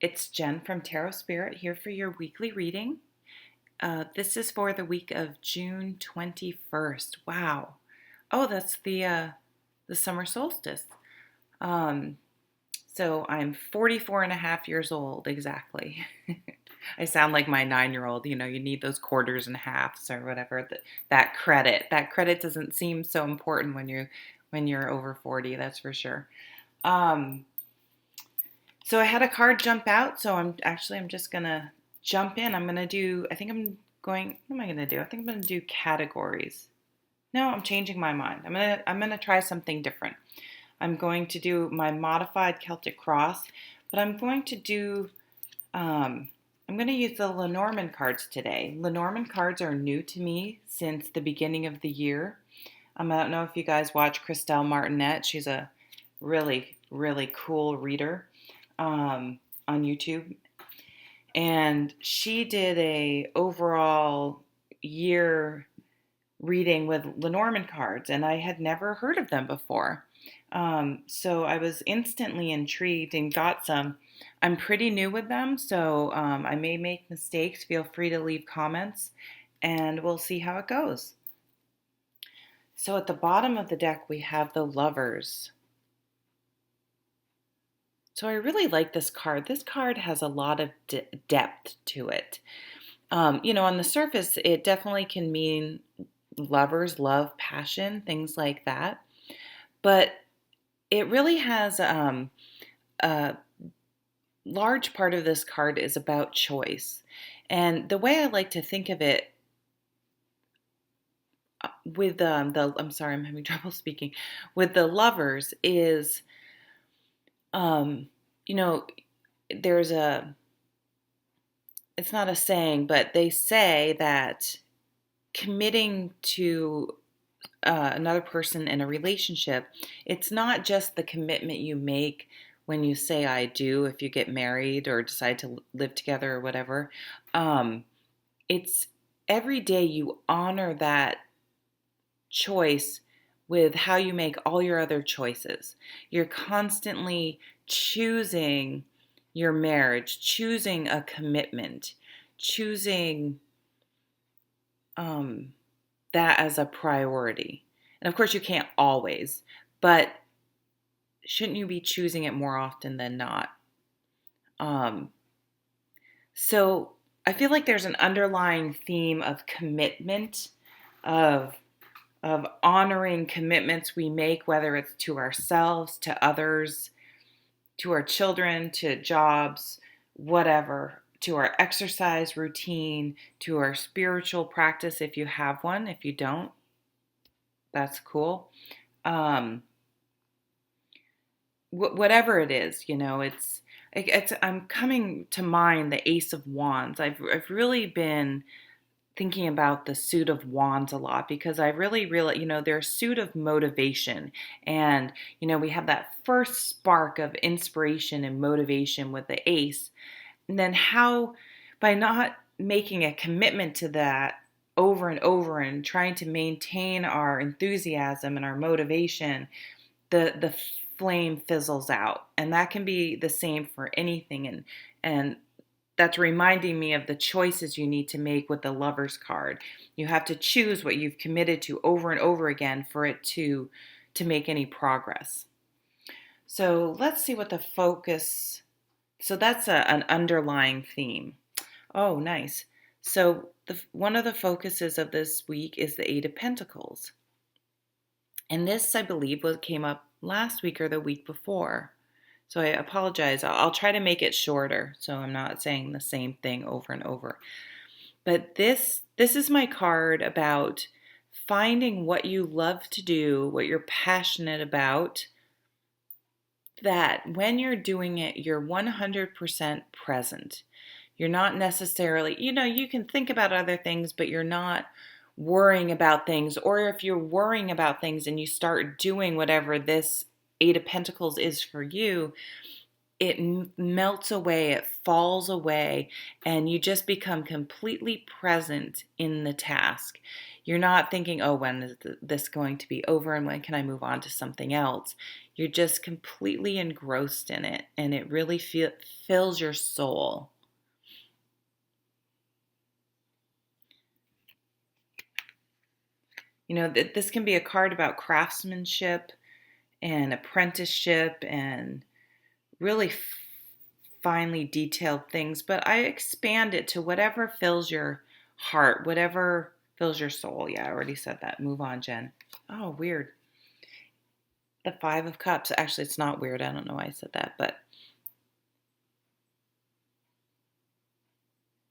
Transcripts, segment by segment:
It's Jen from Tarot Spirit here for your weekly reading. This is for the week of June 21st. Wow. Oh, that's the summer solstice. Um, so I'm 44 and a half years old exactly. I sound like my 9-year-old. You need those quarters and halves or whatever. That credit. That credit doesn't seem so important when you're over 40, that's for sure. Um, So I had a card jump out, so I'm just gonna jump in. I'm gonna do, I think I'm going, what am I gonna do? I think I'm gonna do categories. No, I'm changing my mind. I'm gonna try something different. I'm going to do my modified Celtic cross, but um, I'm gonna use the Lenormand cards today. Lenormand cards are new to me since the beginning of the year. I don't know if you guys watch Christelle Martinet. She's a really, really cool reader on YouTube, and she did a overall year reading with Lenormand cards, and I had never heard of them before. So I was instantly intrigued and got some. I'm pretty new with them, so I may make mistakes. Feel free to leave comments, and we'll see how it goes. So at the bottom of the deck, we have the Lovers. So I really like this card. This card has a lot of depth to it. On the surface, it definitely can mean lovers, love, passion, things like that. But it really has a large part of this card is about choice. And the way I like to think of it with I'm sorry, I'm having trouble speaking, with the lovers is, um, you know, there's it's not a saying, but they say that committing to another person in a relationship, it's not just the commitment you make when you say I do, if you get married or decide to live together or whatever. Um, it's every day you honor that choice with how you make all your other choices. You're constantly choosing your marriage, choosing a commitment, choosing um, that as a priority. And of course, you can't always, but shouldn't you be choosing it more often than not? Um, so I feel like there's an underlying theme of commitment, of honoring commitments we make, whether it's to ourselves, to others, to our children, to jobs, whatever, to our exercise routine, to our spiritual practice if you have one. If you don't, that's cool. Um, Whatever it is, it's I'm coming to mind the Ace of Wands. I've really been thinking about the suit of wands a lot because I really, their suit of motivation. And, we have that first spark of inspiration and motivation with the ace. And then how, by not making a commitment to that over and over and trying to maintain our enthusiasm and our motivation, the flame fizzles out. And that can be the same for anything. And that's reminding me of the choices you need to make with the Lovers card. You have to choose what you've committed to over and over again for it to make any progress. So let's see what the focus. So that's an underlying theme. Oh, nice. So one of the focuses of this week is the Eight of Pentacles. And this, I believe, came up last week or the week before. So I apologize. I'll try to make it shorter so I'm not saying the same thing over and over. But this is my card about finding what you love to do, what you're passionate about, that when you're doing it, you're 100% present. You're not necessarily, you can think about other things, but you're not worrying about things. Or if you're worrying about things and you start doing whatever this Eight of Pentacles is for you, it melts away, it falls away, and you just become completely present in the task. You're not thinking, oh, when is this going to be over and when can I move on to something else? You're just completely engrossed in it, and it really fills your soul. This can be a card about craftsmanship and apprenticeship and really finely detailed things, but I expand it to whatever fills your heart, whatever fills your soul. Yeah, I already said that. Move on, Jen. Oh, weird. The Five of Cups. Actually, it's not weird. I don't know why I said that, but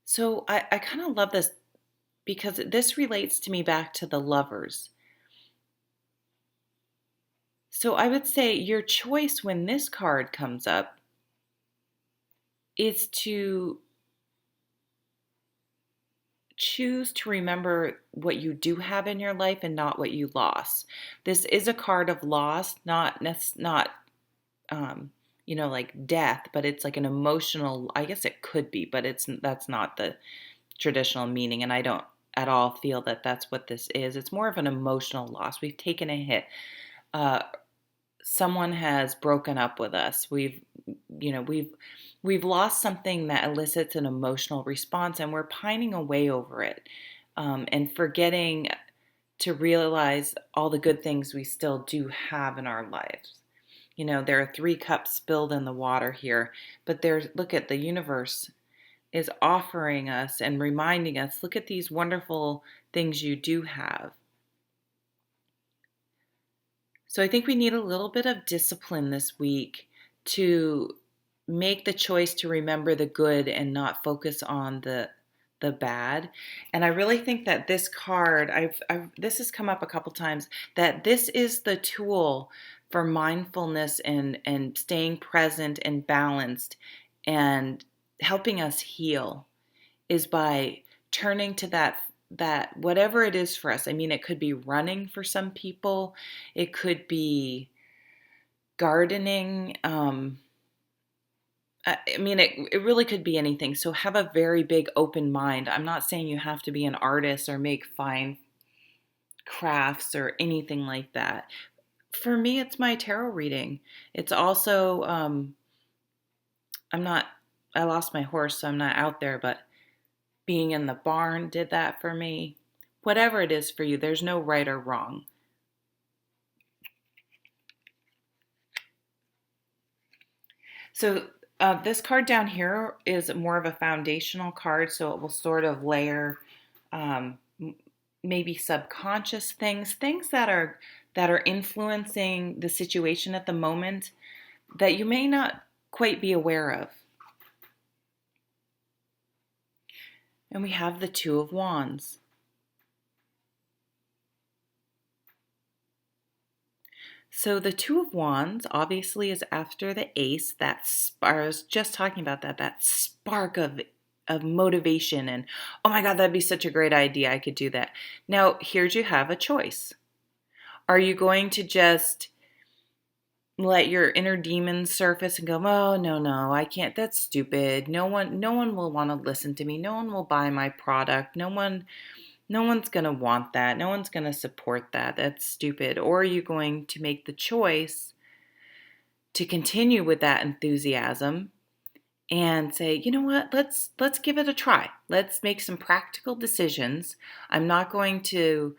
so I kind of love this because this relates to me back to the lovers. So I would say your choice when this card comes up is to choose to remember what you do have in your life and not what you lost. This is a card of loss, not um, like death, but it's like an emotional. I guess it could be, but that's not the traditional meaning, and I don't at all feel that that's what this is. It's more of an emotional loss. We've taken a hit. Uh, Someone has broken up with us. We've lost something that elicits an emotional response, and we're pining away over it, and forgetting to realize all the good things we still do have in our lives. There are 3 cups spilled in the water here, but look at the universe is offering us and reminding us, look at these wonderful things you do have. So I think we need a little bit of discipline this week to make the choice to remember the good and not focus on the bad. And I really think that this card, this has come up a couple times, that this is the tool for mindfulness and staying present and balanced and helping us heal is by turning to that whatever it is for us. I mean, it could be running for some people. It could be gardening. I mean, it really could be anything. So have a very big open mind. I'm not saying you have to be an artist or make fine crafts or anything like that. For me, it's my tarot reading. It's also, I'm not, I lost my horse, so I'm not out there, but being in the barn did that for me. Whatever it is for you, there's no right or wrong. So this card down here is more of a foundational card, so it will sort of layer um, maybe subconscious things that are influencing the situation at the moment that you may not quite be aware of. And we have the Two of Wands. So the Two of Wands obviously is after the Ace. I was just talking about that spark of motivation and, oh my God, that'd be such a great idea. I could do that. Now, here you have a choice. Are you going to just let your inner demons surface and go, oh, no, I can't. That's stupid. No one will want to listen to me. No one will buy my product. No one's going to want that. No one's going to support that. That's stupid. Or are you going to make the choice to continue with that enthusiasm and say, you know what, let's give it a try. Let's make some practical decisions. I'm not going to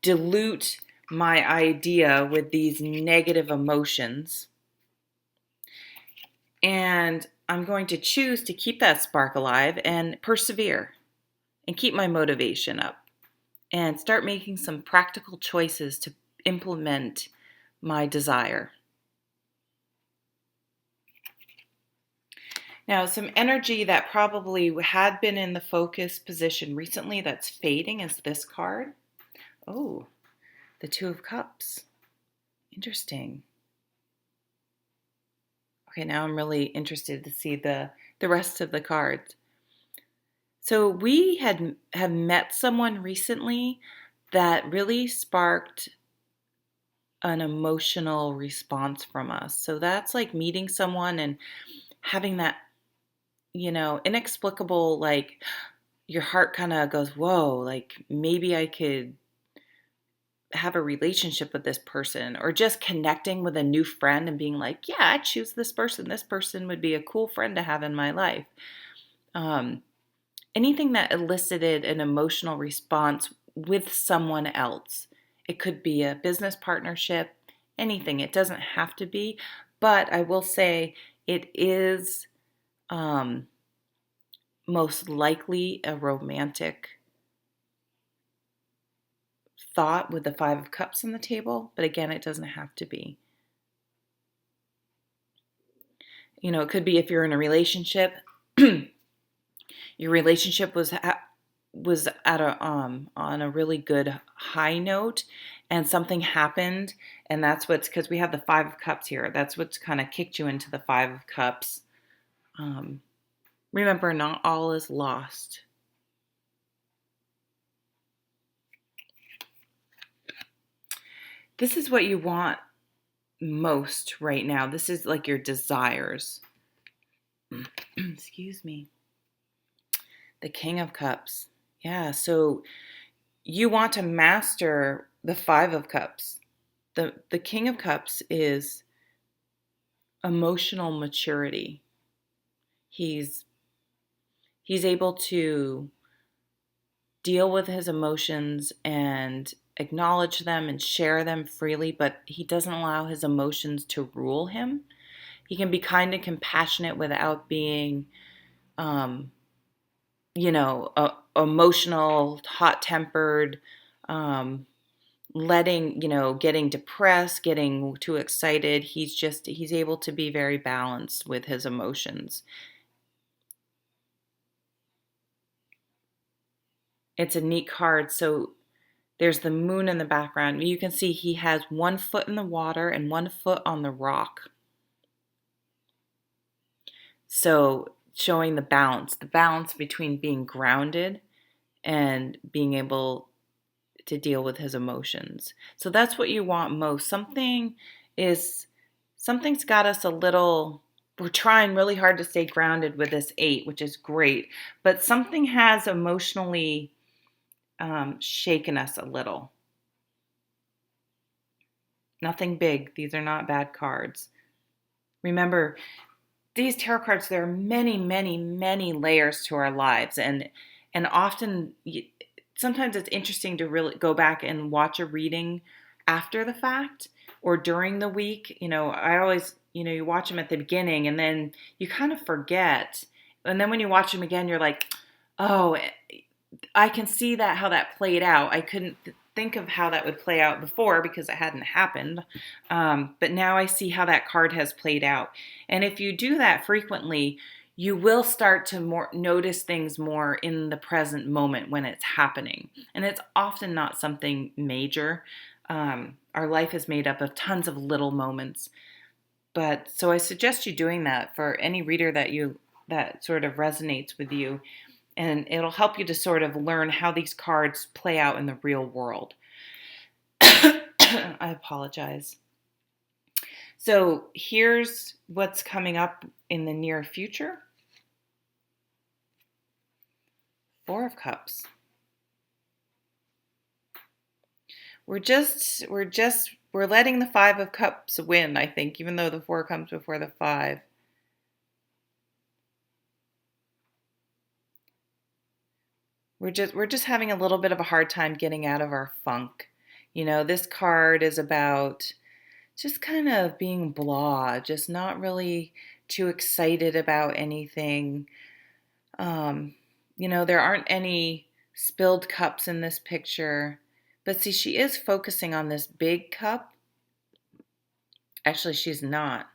dilute my idea with these negative emotions. And I'm going to choose to keep that spark alive and persevere and keep my motivation up and start making some practical choices to implement my desire. Now, some energy that probably had been in the focus position recently that's fading is this card. Oh, the Two of Cups. Interesting. Okay, now I'm really interested to see the rest of the cards. So we have met someone recently that really sparked an emotional response from us. So that's like meeting someone and having that, inexplicable, like your heart kind of goes, whoa, like maybe I could have a relationship with this person, or just connecting with a new friend and being like, yeah, I choose this person. This person would be a cool friend to have in my life. Um, Anything that elicited an emotional response with someone else. It could be a business partnership, anything. It doesn't have to be, but I will say it is um, most likely a romantic thought with the Five of Cups on the table, but again, it doesn't have to be. It could be if you're in a relationship, your relationship was at a on a really good high note, and something happened, and that's what's, because we have the Five of Cups here. That's what's kind of kicked you into the Five of Cups. Um, Remember, not all is lost. This is what you want most right now. This is like your desires. Excuse me. The King of Cups. Yeah, so you want to master the Five of Cups. The King of Cups is emotional maturity. He's he's able to deal with his emotions and acknowledge them and share them freely, but he doesn't allow his emotions to rule him. He can be kind and compassionate without being, um, emotional, hot tempered, um, getting depressed, getting too excited. He's able to be very balanced with his emotions. It's a neat card. So there's the moon in the background. You can see he has one foot in the water and one foot on the rock. So showing the balance between being grounded and being able to deal with his emotions. So that's what you want most. Something's got us a little, we're trying really hard to stay grounded with this 8, which is great, but something has emotionally shaken us a little. Nothing big. These are not bad cards. Remember, these tarot cards, there are many, many, many layers to our lives, and often, sometimes it's interesting to really go back and watch a reading after the fact or during the week. I always, you watch them at the beginning and then you kind of forget, and then when you watch them again, you're like, oh, I can see that, how that played out. I couldn't think of how that would play out before because it hadn't happened. But now I see how that card has played out. And if you do that frequently, you will start to notice things more in the present moment when it's happening. And it's often not something major. Our life is made up of tons of little moments. But so I suggest you doing that for any reader that sort of resonates with you. And it'll help you to sort of learn how these cards play out in the real world. I apologize. So here's what's coming up in the near future. Four of Cups. We're letting the Five of Cups win, I think, even though the 4 comes before the 5. We're just having a little bit of a hard time getting out of our funk. This card is about just kind of being blah, just not really too excited about anything. There aren't any spilled cups in this picture, but see, she is focusing on this big cup. Actually, she's not.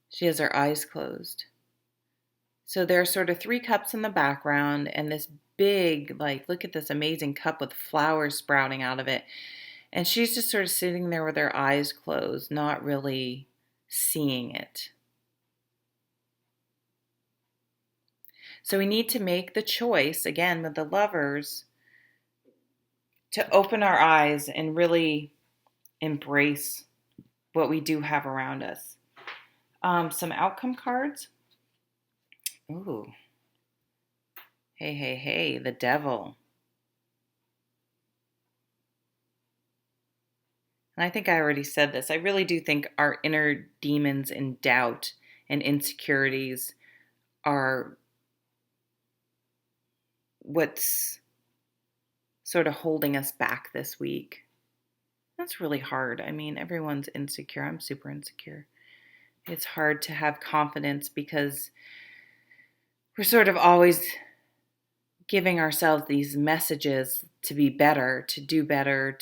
She has her eyes closed. So there are sort of 3 cups in the background and this big, like, look at this amazing cup with flowers sprouting out of it. And she's just sort of sitting there with her eyes closed, not really seeing it. So we need to make the choice, again, with the Lovers, to open our eyes and really embrace what we do have around us. Some outcome cards. Ooh. Hey, hey, hey, the Devil. and I think I already said this, I really do think our inner demons and doubt and insecurities are what's sort of holding us back this week. That's really hard. I mean, everyone's insecure. I'm super insecure. It's hard to have confidence because we're sort of always giving ourselves these messages to be better, to do better,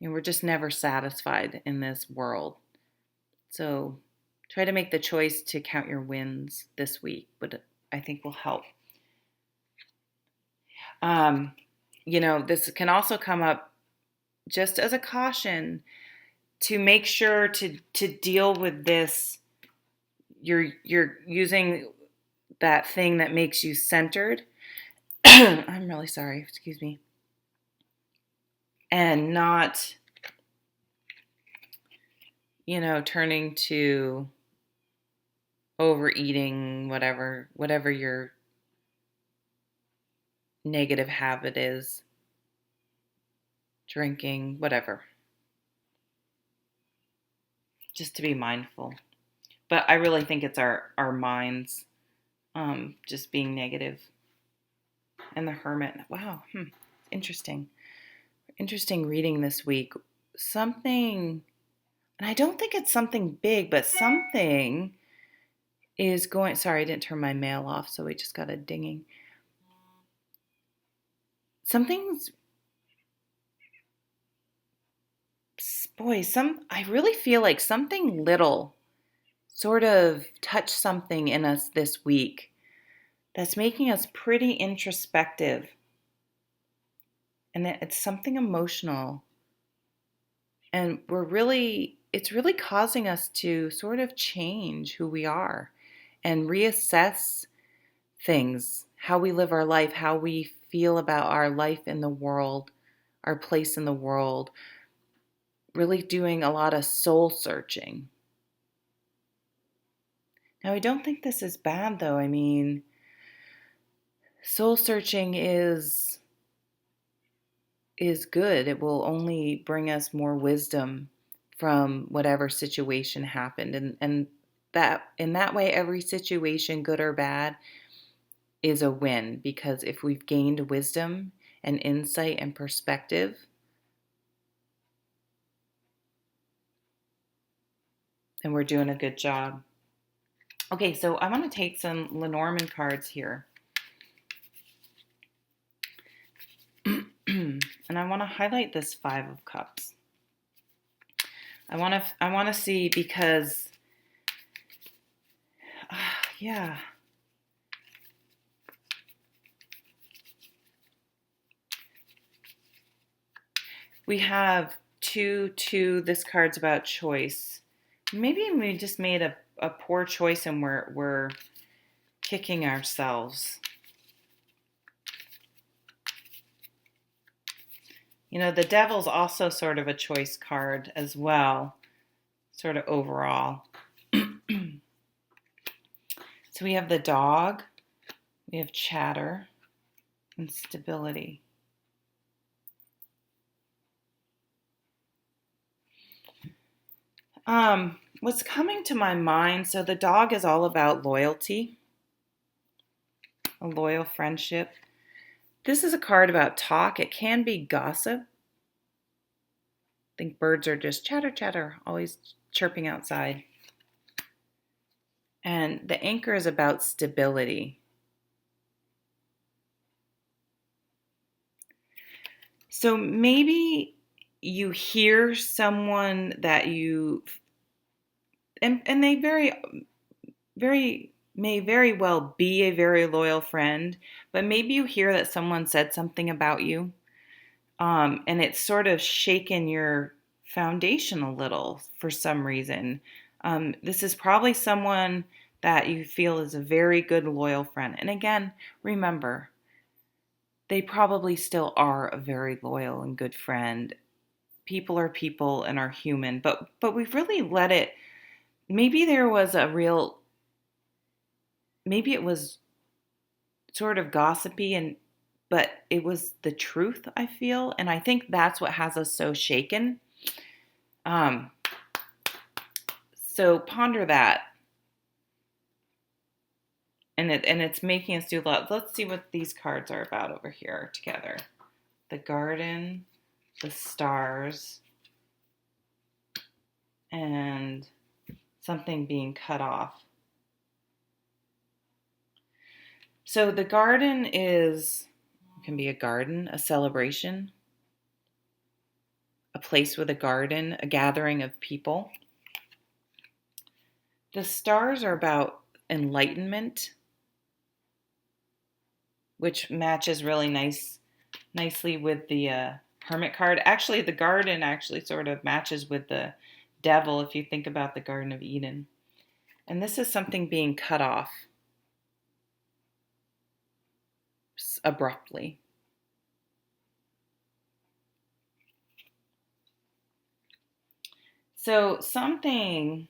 we're just never satisfied in this world. So try to make the choice to count your wins this week, but I think will help. This can also come up just as a caution to make sure to deal with this. You're using that thing that makes you centered. I'm really sorry, excuse me. And not, turning to overeating, whatever your negative habit is, drinking, whatever. Just to be mindful. But I really think it's our minds just being negative. And the Hermit. Wow. Interesting. Interesting reading this week. Something, and I don't think it's something big, but something is going. Sorry, I didn't turn my mail off, so we just got a dinging. I really feel like something little sort of touched something in us this week that's making us pretty introspective. And it's something emotional. And it's really causing us to sort of change who we are and reassess things, how we live our life, how we feel about our life in the world, our place in the world, really doing a lot of soul searching. Now, I don't think this is bad, though. I mean, soul searching is good. It will only bring us more wisdom from whatever situation happened. And that in that way, every situation, good or bad, is a win, because if we've gained wisdom and insight and perspective, then we're doing a good job. Okay, so I want to take some Lenormand cards here. And I want to highlight this Five of Cups. I want to see, because yeah. We have two. This card's about choice. Maybe we just made a poor choice and we're kicking ourselves. The Devil's also sort of a choice card as well, sort of overall. So we have the Dog, we have chatter, and stability. What's coming to my mind, so the Dog is all about loyalty, a loyal friendship. This is a card about talk. It can be gossip. I think birds are just chatter, chatter, always chirping outside. And the Anchor is about stability. So maybe you hear someone that you, and they may very well be a very loyal friend, but maybe you hear that someone said something about you, and it's sort of shaken your foundation a little for some reason. This is probably someone that you feel is a very good, loyal friend. And again, remember, they probably still are a very loyal and good friend. People are people and are human, but we've really let it. Maybe there was maybe it was sort of gossipy, but it was the truth, I feel, and I think that's what has us so shaken. Um, so ponder that. And it's making us do a lot. Let's see what these cards are about over here together. The garden, the stars, and something being cut off. So the garden can be a garden, a celebration, a place with a garden, a gathering of people. The stars are about enlightenment, which matches really nicely with the hermit card. Actually, the garden actually sort of matches with the devil if you think about the Garden of Eden. And this is something being cut off abruptly. So something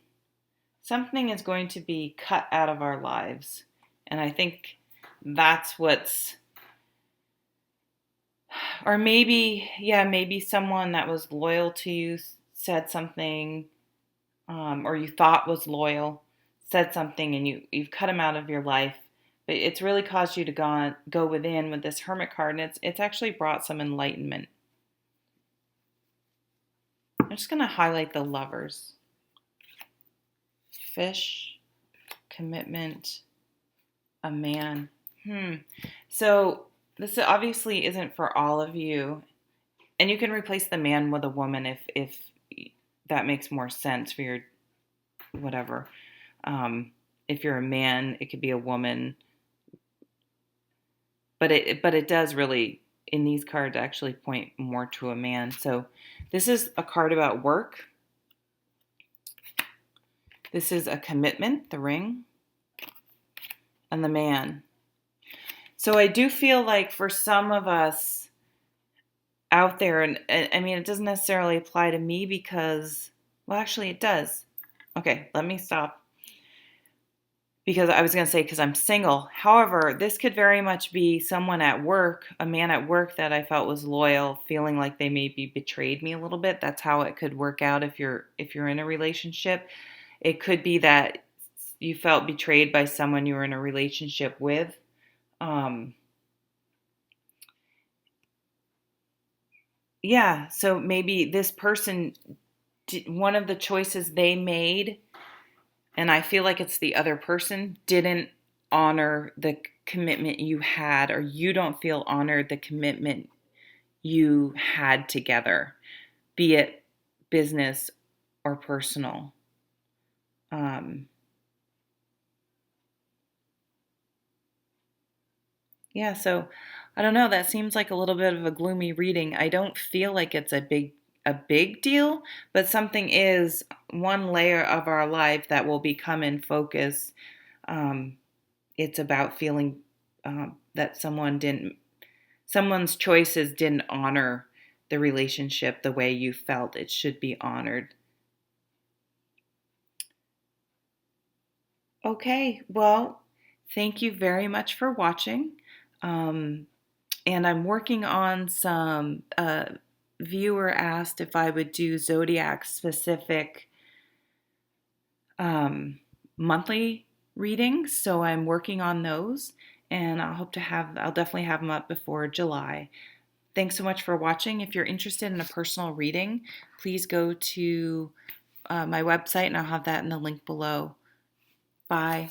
is going to be cut out of our lives. And I think that's what's, or maybe someone that was loyal to you said something, or you thought was loyal, said something, and you've cut them out of your life. But it's really caused you to go within with this Hermit card, and it's actually brought some enlightenment. I'm just going to highlight the Lovers. Fish, commitment, a man. So this obviously isn't for all of you. And you can replace the man with a woman if that makes more sense for your whatever. If you're a man, it could be a woman. But it does really, in these cards, actually point more to a man. So this is a card about work. This is a commitment, the ring, and the man. So I do feel like for some of us out there, and I mean, it doesn't necessarily apply to me because, well, actually it does. Okay, let me stop. Because I was going to say, because I'm single. However, this could very much be someone at work, a man at work that I felt was loyal, feeling like they maybe betrayed me a little bit. That's how it could work out if you're in a relationship. It could be that you felt betrayed by someone you were in a relationship with. Yeah, so maybe this person, one of the choices they made, and I feel like it's the other person, didn't honor the commitment you had, or you don't feel honored the commitment you had together, be it business or personal. Yeah, so I don't know, that seems like a little bit of a gloomy reading. I don't feel like it's a big deal, but something is one layer of our life that will become in focus. It's about feeling that someone's choices didn't honor the relationship the way you felt it should be honored. Okay, well, thank you very much for watching. Um, and I'm working on some viewer asked if I would do zodiac specific monthly readings, so I'm working on those, and I'll definitely have them up before July. Thanks so much for watching. If you're interested in a personal reading, please go to my website, and I'll have that in the link below. Bye.